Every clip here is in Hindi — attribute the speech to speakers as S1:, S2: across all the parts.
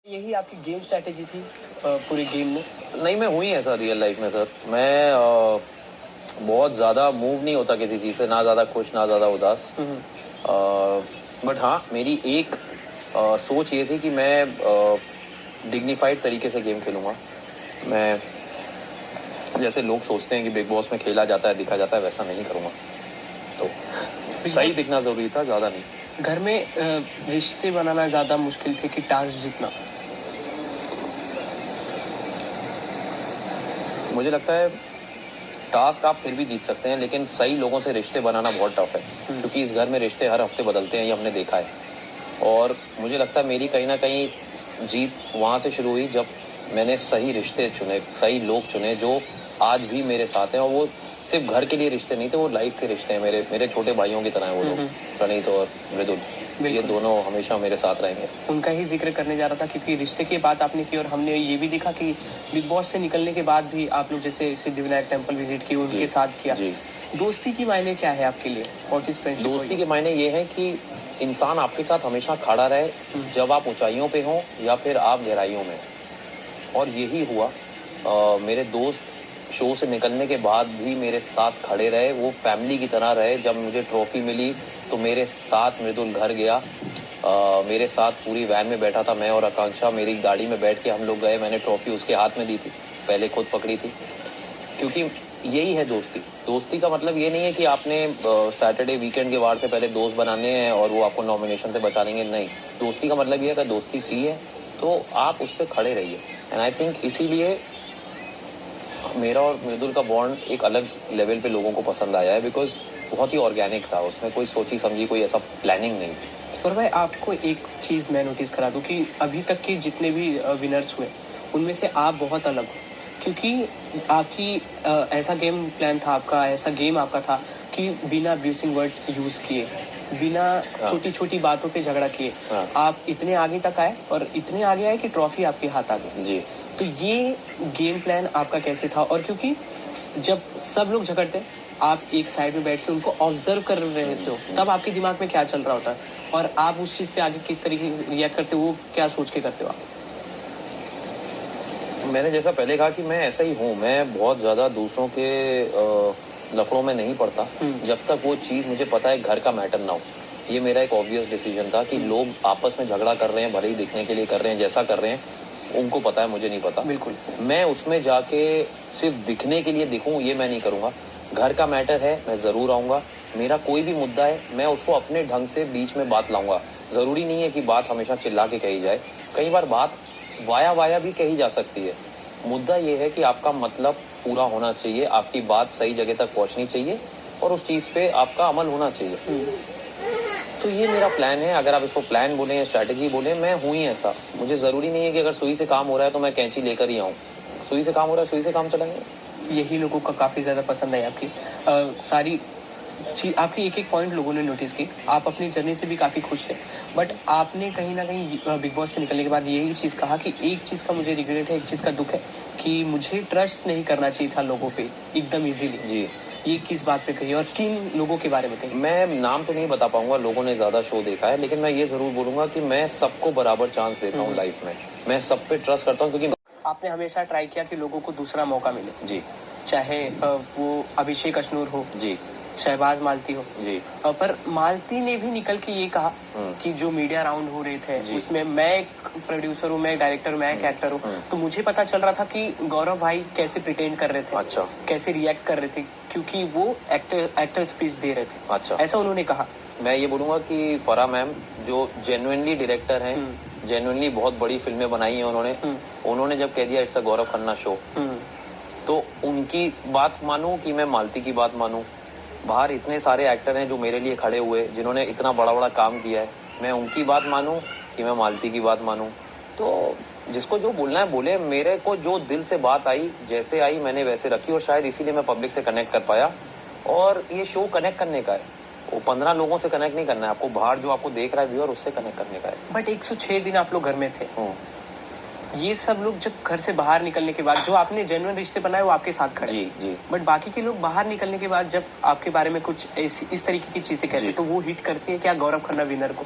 S1: यही आपकी गेम स्ट्रैटेजी थी पूरे गेम में?
S2: नहीं, मैं हूँ ही ऐसा रियल लाइफ में सर। मैं बहुत ज़्यादा मूव नहीं होता किसी चीज़ से, ना ज़्यादा खुश ना ज़्यादा उदास। बट हाँ, मेरी एक सोच ये थी कि मैं डिग्निफाइड तरीके से गेम खेलूँगा। मैं जैसे लोग सोचते हैं कि बिग बॉस में खेला जाता है, दिखा जाता है, वैसा नहीं करूँगा। तो सही दिखना ज़रूरी था, ज़्यादा नहीं।
S1: घर में रिश्ते बनाना ज़्यादा मुश्किल थे कि टास्क जीतना?
S2: मुझे लगता है टास्क आप फिर भी जीत सकते हैं, लेकिन सही लोगों से रिश्ते बनाना बहुत टफ है, क्योंकि इस घर में रिश्ते हर हफ्ते बदलते हैं, ये हमने देखा है। और मुझे लगता है मेरी कहीं ना कहीं जीत वहाँ से शुरू हुई जब मैंने सही रिश्ते चुने, सही लोग चुने जो आज भी मेरे साथ हैं। और वो सिर्फ घर के लिए रिश्ते नहीं थे, वो लाइफ के रिश्ते हैं। मेरे छोटे भाइयों की तरह हैं वो लोग, प्रणीत और मृदुल। ये दोनों हमेशा मेरे साथ रहेंगे।
S1: उनका ही जिक्र करने जा रहा था, क्योंकि रिश्ते की बात आपने की और हमने ये भी देखा कि बिग बॉस से निकलने के बाद भी आप लोग जैसे सिद्धिविनायक टेम्पल विजिट की, उनके साथ किया। दोस्ती की मायने क्या है आपके लिए? What is friendship?
S2: दोस्ती के मायने ये है कि इंसान आपके साथ हमेशा खड़ा रहे, जब आप ऊंचाइयों पे हों या फिर आप गहराइयों में। और यही हुआ। मेरे दोस्त शो से निकलने के बाद भी मेरे साथ खड़े रहे, वो फैमिली की तरह रहे। जब मुझे ट्रॉफी मिली तो मेरे साथ मृदुल घर गया, मेरे साथ पूरी वैन में बैठा था। मैं और आकांक्षा मेरी गाड़ी में बैठ के हम लोग गए। मैंने ट्रॉफी उसके हाथ में दी थी, पहले खुद पकड़ी थी। क्योंकि यही है दोस्ती। दोस्ती का मतलब ये नहीं है कि आपने सैटरडे वीकेंड के वार से पहले दोस्त बनाने हैं और वो आपको नॉमिनेशन से बचा लेंगे। नहीं, दोस्ती का मतलब ये है कि दोस्ती की है तो आप उस पर खड़े रहिए। एंड आई थिंक इसीलिए मेरा और मृदुल का बॉन्ड एक अलग लेवल पे लोगों को पसंद आया है, बिकॉज बहुत ही ऑर्गेनिक था, उसमें कोई सोची समझी कोई ऐसा प्लानिंग नहीं थी।
S1: और भाई आपको एक चीज़ मैं नोटिस करा दूं कि अभी तक के जितने भी विनर्स हुए उनमें से आप बहुत अलग हो, क्योंकि आपकी ऐसा गेम प्लान था आपका, ऐसा गेम आपका था कि बिना अब्यूसिंग वर्ड यूज किए, बिना छोटी छोटी बातों पे झगड़ा किए आप इतने आगे तक आए, और इतने आगे आए कि ट्रॉफी आपके हाथ आ गई जी। तो ये गेम प्लान आपका कैसे था? और क्योंकि जब सब लोग झगड़ते आप एक साइड में बैठ के उनको ऑब्जर्व कर रहे हो, तब आपके दिमाग में क्या चल रहा होता है और आप उस चीज पे आगे किस तरीके रिएक्ट करते हो, वो क्या सोच के करते हो आप?
S2: मैंने जैसा पहले कहा कि मैं ऐसा ही हूँ। मैं बहुत ज्यादा दूसरों के लफड़ों में नहीं पड़ता जब तक वो चीज मुझे पता है घर का मैटर ना हो। ये मेरा एक ऑब्वियस डिसीजन था कि लोग आपस में झगड़ा कर रहे हैं, भले ही दिखने के लिए कर रहे हैं, जैसा कर रहे हैं उनको पता है, मुझे नहीं पता।
S1: बिल्कुल।
S2: मैं उसमें जाके सिर्फ दिखने के लिए दिखूं, ये मैं नहीं करूंगा। घर का मैटर है, मैं जरूर आऊंगा। मेरा कोई भी मुद्दा है, मैं उसको अपने ढंग से बीच में बात लाऊंगा। जरूरी नहीं है कि बात हमेशा चिल्ला के कही जाए, कई बार बात वाया वाया भी कही जा सकती है। मुद्दा ये है कि आपका मतलब पूरा होना चाहिए, आपकी बात सही जगह तक पहुंचनी चाहिए और उस चीज पे आपका अमल होना चाहिए। तो ये मेरा प्लान है। अगर आप इसको प्लान बोले या स्ट्रैटेजी बोले, मैं हूँ ही ऐसा। मुझे जरूरी नहीं है कि अगर सुई से काम हो रहा है तो मैं कैंची लेकर ही आऊँ। सुई से काम हो रहा है, सुई से काम चलाएंगे।
S1: यही लोगों का काफी ज्यादा पसंद है आपकी सारी चीज, आपकी एक एक पॉइंट लोगों ने नोटिस की। आप अपनी जर्नी से भी काफी खुश थे, बट आपने कहीं ना कहीं बिग बॉस से निकलने के बाद यही चीज कहा कि एक चीज का मुझे रिग्रेट है, एक चीज का दुख है कि मुझे ट्रस्ट नहीं करना चाहिए था लोगों पे एकदम इजीली।
S2: जी,
S1: ये किस बात पे कही और किन लोगों के बारे में कही?
S2: मैं नाम तो नहीं बता पाऊंगा, लोगों ने ज्यादा शो देखा है, लेकिन मैं ये जरूर बोलूंगा कि मैं सबको बराबर चांस देता हूँ लाइफ में। मैं सब पे ट्रस्ट करता हूँ, क्योंकि
S1: आपने हमेशा ट्राई किया कि लोगों को दूसरा मौका मिले
S2: जी,
S1: चाहे वो अभिषेक अश्नूर हो
S2: जी,
S1: शहबाज मालती हो
S2: जी।
S1: पर मालती ने भी निकल के ये कहा कि जो मीडिया राउंड हो रहे थे उसमें मैं एक प्रोड्यूसर हूँ, मैं एक डायरेक्टर हूँ, मैं एक एक्टर हूँ, तो मुझे पता चल रहा था कि गौरव भाई कैसे प्रिटेंड कर रहे थे।
S2: अच्छा।
S1: कैसे रिएक्ट कर रहे थे, क्योंकि वो एक्टर स्पीच दे रहे थे।
S2: अच्छा।
S1: ऐसा उन्होंने कहा।
S2: मैं ये बोलूंगा कि फरा मैम जो जेन्युइनली डायरेक्टर हैं, जेन्युइनली बहुत बड़ी फिल्में बनाई हैं उन्होंने जब कह दिया it's a Gaurav Khanna show, तो उनकी बात मानूं कि मैं मालती की बात मानूं? बाहर इतने सारे एक्टर हैं जो मेरे लिए खड़े हुए, जिन्होंने इतना बड़ा बड़ा काम किया है, मैं उनकी बात मानूं कि मैं मालती की बात मानूं? तो जिसको जो बोलना है बोले। मेरे को जो दिल से बात आई, जैसे आई मैंने वैसे रखी, और शायद इसीलिए मैं पब्लिक से कनेक्ट कर पाया। और ये शो कनेक्ट करने का है, वो 15 लोगों से कनेक्ट नहीं करना है आपको, बाहर जो आपको देख रहा है व्यूअर, उससे कनेक्ट करने का है।
S1: बट 106 दिन आप लोग घर में थे, ये सब लोग जब घर से बाहर निकलने के बाद जो आपने जेन्युइन रिश्ते बनाए वो आपके साथ खड़े।
S2: जी, जी।
S1: बट बाकी के लोग बाहर निकलने के बाद जब आपके बारे में कुछ इस तरीके की चीजें कहते हैं, तो वो हिट करती है क्या गौरव खन्ना विनर को?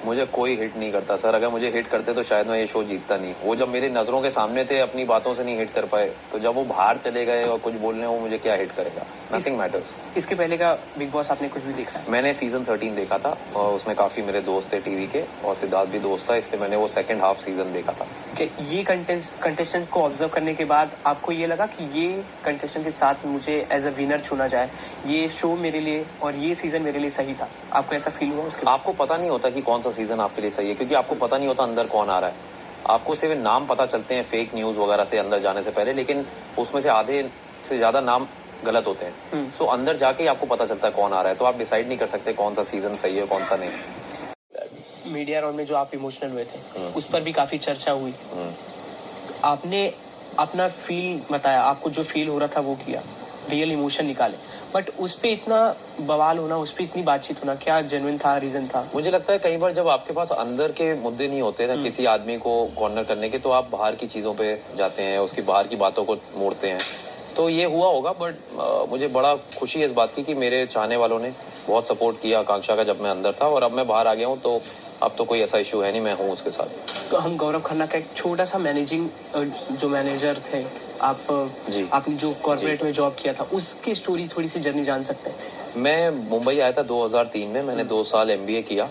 S2: मुझे कोई हिट नहीं करता सर। अगर मुझे हिट करते तो शायद मैं ये शो जीतता नहीं। वो जब मेरी नजरों के सामने थे, अपनी बातों से नहीं हिट कर पाए, तो जब वो बाहर चले गए और कुछ बोलने, वो मुझे क्या हिट करेगा? Nothing matters.
S1: इसके पहले का बिग बॉस आपने कुछ भी देखा है?
S2: मैंने सीजन 13 देखा था और उसमें काफी मेरे दोस्त थे टीवी के, और सिद्धार्थ भी दोस्त था, इसलिए मैंने वो सेकंड हाफ सीजन देखा था।
S1: कि ये कंटेस्टेंट को ऑब्जर्व करने के बाद आपको ये लगा कि ये कंटेस्टेंट के साथ मुझे एज अ विनर चुना जाए, ये शो मेरे लिए और ये सीजन मेरे लिए सही था? आपको ऐसा फील हुआ उसके?
S2: आपको पता नहीं होता कि कौन सा सीजन आपके लिए सही है, क्योंकि आपको पता नहीं होता अंदर कौन आ रहा है। आपको सिर्फ नाम पता चलते हैं फेक न्यूज वगैरह से अंदर जाने से पहले, लेकिन उसमें से आधे से ज्यादा नाम गलत होते हैं। सो अंदर जाके ही आपको पता चलता है कौन आ रहा है, तो आप डिसाइड नहीं कर सकते कौन सा सीजन सही है कौन सा नहीं।
S1: मीडिया राउंड में जो आप इमोशनल हुए थे, उस पर भी काफी चर्चा हुई। आपने अपना फील बताया, आपको जो फील हो रहा था वो किया, रियल इमोशन निकाले, बट उस पे इतना बवाल होना, उस पे इतनी बातचीत होना, क्या जेन्युइन था, रीजन था?
S2: मुझे लगता है कई बार जब आपके पास अंदर के मुद्दे नहीं होते ना किसी आदमी को कॉर्नर करने के, तो आप बाहर की चीजों पे जाते हैं, उसकी बाहर की बातों को मोड़ते हैं। तो ये हुआ होगा, बट मुझे बड़ा खुशी है इस बात की कि मेरे चाहने वालों ने बहुत सपोर्ट किया आकांक्षा का जब मैं अंदर था, और अब मैं बाहर आ गया हूँ, तो अब तो कोई ऐसा इशू है नहीं, मैं हूँ उसके साथ।
S1: तो हम गौरव खन्ना का एक छोटा सा मैनेजिंग जो मैनेजर थे आप,
S2: जी,
S1: आपने जो कॉर्पोरेट में जॉब किया था, उसकी स्टोरी, थोड़ी सी जर्नी जान सकते हैं?
S2: मैं मुंबई आया था 2003 में। मैंने 2 साल MBA किया,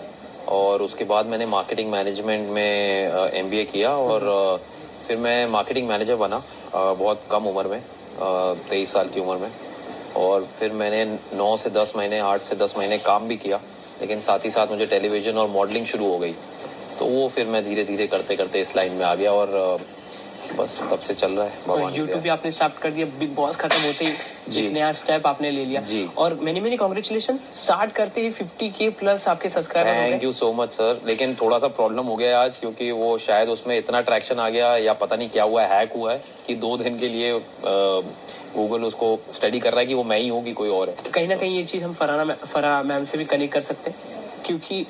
S2: और उसके बाद मैंने मार्केटिंग मैनेजमेंट में MBA किया, और फिर मैं मार्केटिंग मैनेजर बना बहुत कम उम्र में, 23 साल की उम्र में। और फिर मैंने 9 से 10 महीने 8 से 10 महीने काम भी किया, लेकिन साथ ही साथ मुझे टेलीविजन और मॉडलिंग शुरू हो गई, तो वो फिर मैं धीरे धीरे करते करते इस लाइन में आ गया, और बस तब से चल रहा है।
S1: और यूट्यूब भी आपने स्टार्ट कर दिया, बिग बॉस खत्म होते ही एक नया स्टेप आपने ले लिया
S2: जी।
S1: और मेनी कांग्रेचुलेशन, स्टार्ट करते ही 50K प्लस आपके सब्सक्राइबर हो गए।
S2: Thank you so much sir. लेकिन थोड़ा सा प्रॉब्लम हो गया आज, क्योंकि वो शायद उसमें इतना ट्रैक्शन आ गया, या पता नहीं क्या हुआ है, हैक हुआ है कि 2 दिन के लिए गूगल उसको स्टडी कर रहा है कि वो मैं ही हूँ कि कोई और है।
S1: कहीं ना कहीं ये चीज हम फराह मैम से भी कनेक्ट कर सकते हैं, क्योंकि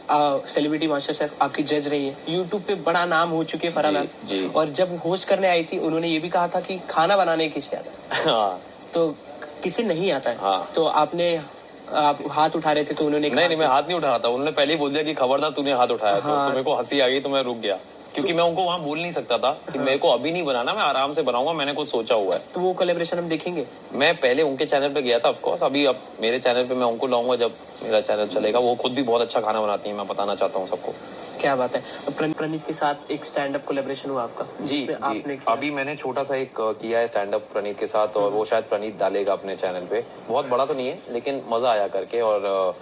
S1: सेलिब्रिटी मास्टर शेफ आपकी जज रही है, यूट्यूब पे बड़ा नाम हो चुके हैं फराह मैम, और जब होस्ट करने आई थी उन्होंने ये भी कहा था कि खाना बनाने किसे आता है।
S2: हाँ।
S1: तो किसे नहीं आता है।
S2: हाँ।
S1: तो आप हाथ उठा रहे थे तो उन्होंने
S2: नहीं, मैं हाथ नहीं उठा रहा था, उन्होंने पहले ही बोल दिया कि खबरदार तूने हाथ उठाया। तो मेरे को हंसी आ गई, तो मैं रुक गया, क्योंकि मैं उनको वहां बोल नहीं सकता था कि मेरे को अभी नहीं बनाना, मैं आराम से बनाऊंगा, मैंने कुछ सोचा हुआ है।
S1: तो वो कोलैबोरेशन हम देखेंगे? मैं
S2: पहले उनके चैनल पे गया था ऑफकोर्स, अभी अब मेरे चैनल पे मैं उनको लाऊंगा जब मेरा चैनल चलेगा। वो खुद भी बहुत अच्छा खाना बनाती है, मैं बताना चाहता हूँ सबको।
S1: क्या बात है। प्रणीत के साथ एक स्टैंड अप कोलैबोरेशन हुआ आपका?
S2: जी, आपने अभी मैंने छोटा सा एक किया है स्टैंड अप प्रणीत के साथ, और वो शायद प्रणीत डालेगा अपने चैनल पे। बहुत बड़ा तो नहीं है, लेकिन मजा आया करके, और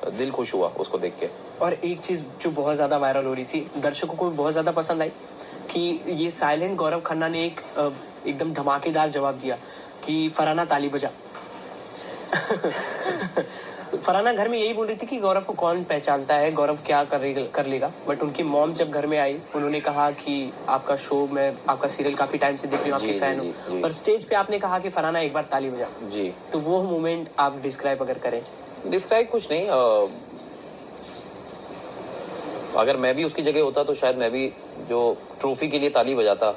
S2: दिल खुश हुआ उसको देख के।
S1: और एक चीज जो बहुत ज्यादा वायरल हो रही थी, दर्शकों को बहुत ज्यादा पसंद आई, कि ये साइलेंट गौरव खन्ना ने एक एकदम धमाकेदार जवाब दिया कि फरहाना ताली बजा। फरहाना घर में यही बोल रही थी कि गौरव को कौन पहचानता है, गौरव क्या कर लेगा, बट उनकी मॉम जब घर में आई उन्होंने कहा कि आपका शो, मैं आपका सीरियल काफी टाइम से देख रही हूँ, आपकी फैन हूँ, पर स्टेज पे आपने कहा कि फरहाना एक बार ताली बजा।
S2: जी।
S1: तो वो मोमेंट आप डिस्क्राइब अगर करें?
S2: डिस्क्राइब कुछ नहीं, अगर मैं भी उसकी जगह होता तो शायद मैं भी जो ट्रॉफी के लिए ताली बजाता,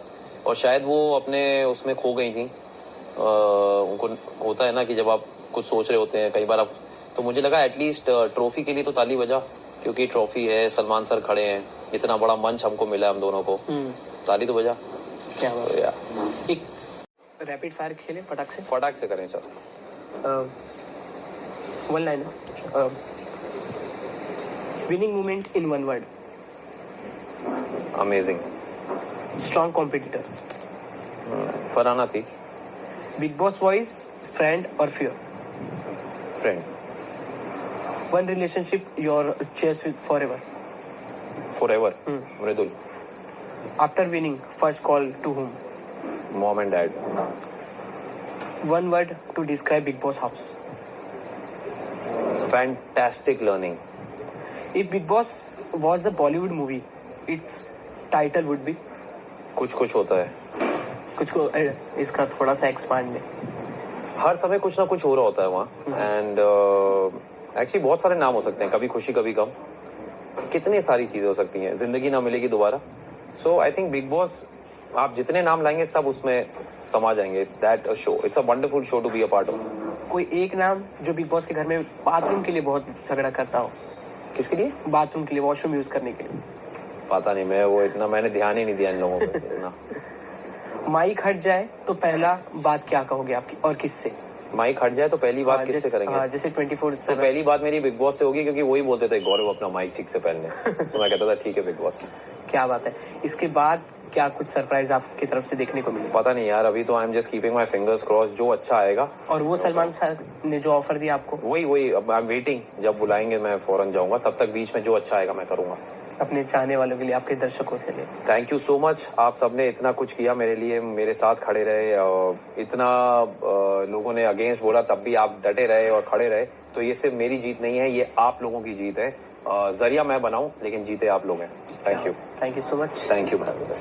S2: और शायद वो अपने उसमें खो गई थी। उनको होता है ना कि जब आप कुछ सोच रहे होते हैं कई बार आप, तो मुझे लगा एटलीस्ट ट्रॉफी के लिए तो ताली बजा, क्योंकि ट्रॉफी है, सलमान सर खड़े हैं, इतना बड़ा मंच हमको मिला, हम दोनों को, ताली तो बजा।
S1: क्या बात है। एक रैपिड फायर खेलें, फटाक से
S2: करें sir.
S1: One line, winning moment in one word?
S2: Amazing.
S1: Strong competitor?
S2: Farhana थी।
S1: बिग बॉस वॉइस, फ्रेंड और fear?
S2: Friend.
S1: One relationship your cherish with forever?
S2: Mridul.
S1: After winning first call to whom?
S2: Mom and dad.
S1: One word to describe Bigg Boss house?
S2: Fantastic learning.
S1: If Big Boss was a Bollywood movie, its title would be?
S2: कुछ होता है।
S1: कुछ को इसका थोड़ा सा एक्सपांड है।
S2: हर समय कुछ ना कुछ हो रहा होता है वहाँ, एंड एक्चुअली बहुत सारे नाम हो सकते हैं, कभी खुशी कभी गम, कितनी सारी चीजें हो सकती हैं, जिंदगी ना मिलेगी दोबारा। So I think Bigg Boss, आप जितने नाम लाएंगे सब उसमें समा जाएंगे। It's that a show, it's a wonderful show to be a part of.
S1: कोई एक नाम जो बिग बॉस के घर में बाथरूम के लिए बहुत झगड़ा करता हो?
S2: किसके लिए?
S1: बाथरूम के लिए, वॉशरूम यूज करने के लिए?
S2: पता नहीं, मैं वो इतना मैंने ध्यान ही नहीं दिया इन लोगों पे इतना।
S1: माइक हट जाए तो पहला बात क्या कहोगे आपकी, और किससे?
S2: माइक हट जाए तो पहली बात किससे करेंगे?
S1: जैसे 24/7
S2: तो पहली बात मेरी बिग बॉस से होगी, क्योंकि वही बोलते थे गौरव अपना माइक ठीक से पहन ले। तो मैं कहता था ठीक है बिग बॉस।
S1: क्या बात है। इसके बाद क्या कुछ सरप्राइज आपकी तरफ से देखने को मिले?
S2: पता नहीं यार, अभी तो I am just keeping my fingers cross, जो अच्छा आएगा।
S1: और वो सलमान सर ने जो ऑफर दिया आपको?
S2: वही अब आई एम वेटिंग, जब बुलाएंगे मैं फौरन जाऊंगा, तब तक बीच में जो अच्छा आएगा मैं करूंगा।
S1: अपने चाहने वालों के लिए, आपके दर्शकों के लिए
S2: थैंक यू सो मच। आप सबने इतना कुछ किया मेरे लिए, मेरे साथ खड़े रहे, इतना लोगों ने अगेंस्ट बोला तब भी आप डटे रहे और खड़े रहे। तो ये सिर्फ मेरी जीत नहीं है, ये आप लोगों की जीत है। जरिया मैं बनाऊं लेकिन जीते आप लोग हैं। Thank you
S1: so much.
S2: Thank you ma'am.